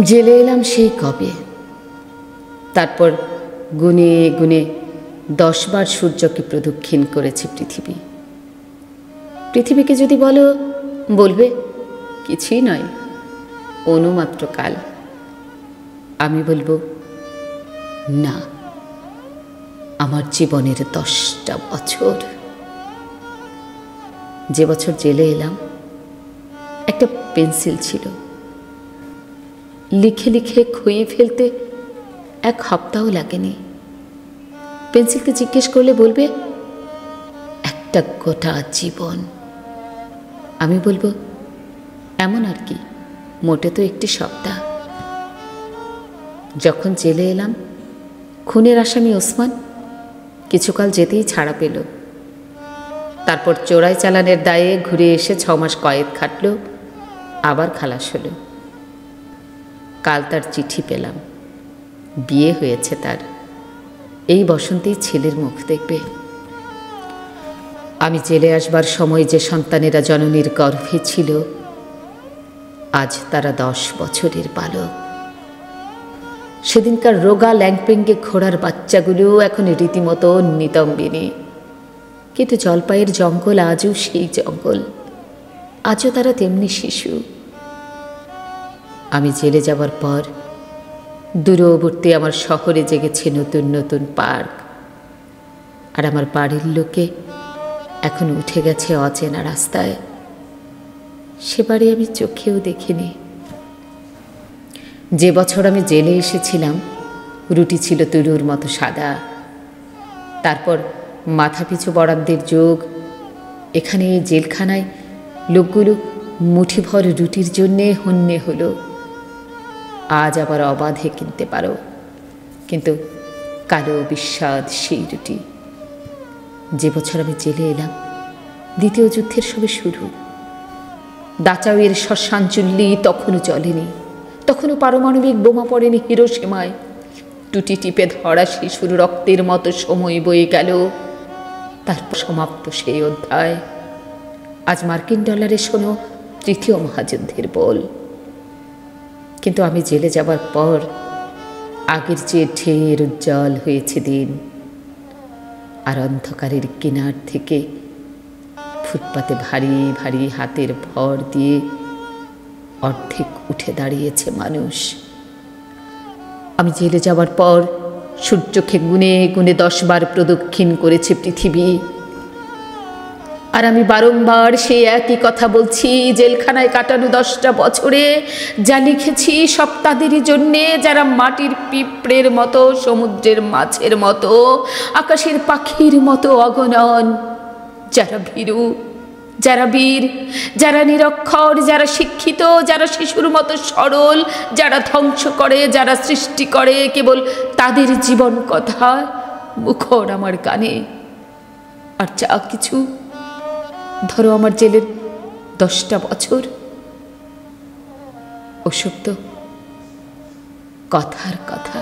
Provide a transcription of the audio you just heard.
জেলে এলাম সেই কবে। তারপর গুনে গুনে 10 বার সূর্যকে প্রদক্ষিণ করেছে পৃথিবী। পৃথিবীকে যদি বলো, বলবে কিছুই নয়, অনুমাত্র কাল। আমি বলবো না, আমার জীবনের 10টা বছর। যে বছর জেলে এলাম, একটা পেন্সিল ছিল, লিখে লিখে খুঁয়ে ফেলতে 1 সপ্তাহও লাগেনি। পেন্সিলকে জিজ্ঞেস করলে বলবে একটা গোটা জীবন। আমি বলবো এমন আর কি, মোটে তো একটি সপ্তাহ। যখন জেলে এলাম, খুনের আসামি ওসমান কিছুকাল যেতেই ছাড়া পেল। তারপর চোরাই চালানের দায়ে ঘুরে এসে 6 মাস কয়েদ খাটল, আবার খালাস হলো। কাল তার চিঠি পেলাম, বিয়ে হয়েছে তার। এই বসন্তেই ছেলের মুখ দেখবে। আমি জেলে আসবার সময় যে সন্তানেরা জননীর গর্ভে ছিল, আজ তারা 10 বছরের বালক। সেদিনকার রোগা ল্যাংপেঙ্গে ঘোড়ার বাচ্চাগুলো এখন রীতিমতো নিতম্বিনী। কিন্তু জলপাইয়ের জঙ্গল আজও সেই জঙ্গল, আজও তারা তেমনি শিশু। আমি জেলে যাবার পর দূরবর্তী আমার শহরে জেগেছে নতুন নতুন পার্ক, আর আমার বাড়ির লোকে এখন উঠে গেছে অচেনা রাস্তায়। সে বাড়ি আমি চোখেও দেখিনি। যে বছর আমি জেলে এসেছিলাম, রুটি ছিল তুলুর মতো সাদা। তারপর মাথাপিছু বরাদ্দের যোগ। এখানে এই জেলখানায় লোকগুলো মুঠিভর রুটির জন্যে হন্যে হলো। আজ আবার অবাধে কিনতে পারো, কিন্তু কালো বিস্বাদ সেই রুটি। যে বছর আমি জেলে এলাম, দ্বিতীয় যুদ্ধের সবে শুরু। দাচাওয়ের শ্মশানচুল্লি তখনও চলেনি, তখনও পারমাণবিক বোমা পড়েনি হিরোশিমায়। টুটি টিপে ধরা শিশুর রক্তের মতো সময় বয়ে গেল। তারপর সমাপ্ত সেই অধ্যায়। আজ মার্কিন ডলারে শোনো 3য় মহাযুদ্ধের বল। কিন্তু আমি জেলে যাবার পর আগের চেয়ে ঢের উজ্জ্বল হয়েছে দিন। আর অন্ধকারের কিনার থেকে ফুটপাতে ভারী ভারী হাতের ভর দিয়ে অর্ধেক উঠে দাঁড়িয়েছে মানুষ। আমি জেলে যাবার পর সূর্যকে গুনে গুনে 10 বার প্রদক্ষিণ করেছে পৃথিবী। আর আমি বারংবার সেই একই কথা বলছি। জেলখানায় কাটানো 10টা বছরে যা লিখেছি, সব তাদেরই জন্যে যারা মাটির পিঁপড়ের মতো, সমুদ্রের মাছের মতো, আকাশের পাখির মতো অগণন। যারা ভীরু, যারা বীর, যারা নিরক্ষর, যারা শিক্ষিত, যারা শিশুর মতো সরল, যারা ধ্বংস করে, যারা সৃষ্টি করে, কেবল তাদের জীবন কথা মুখর আমার কানে। আর যা কিছু, ধরো আমার জেলের 10টা বছর, ওসব তো কথার কথা।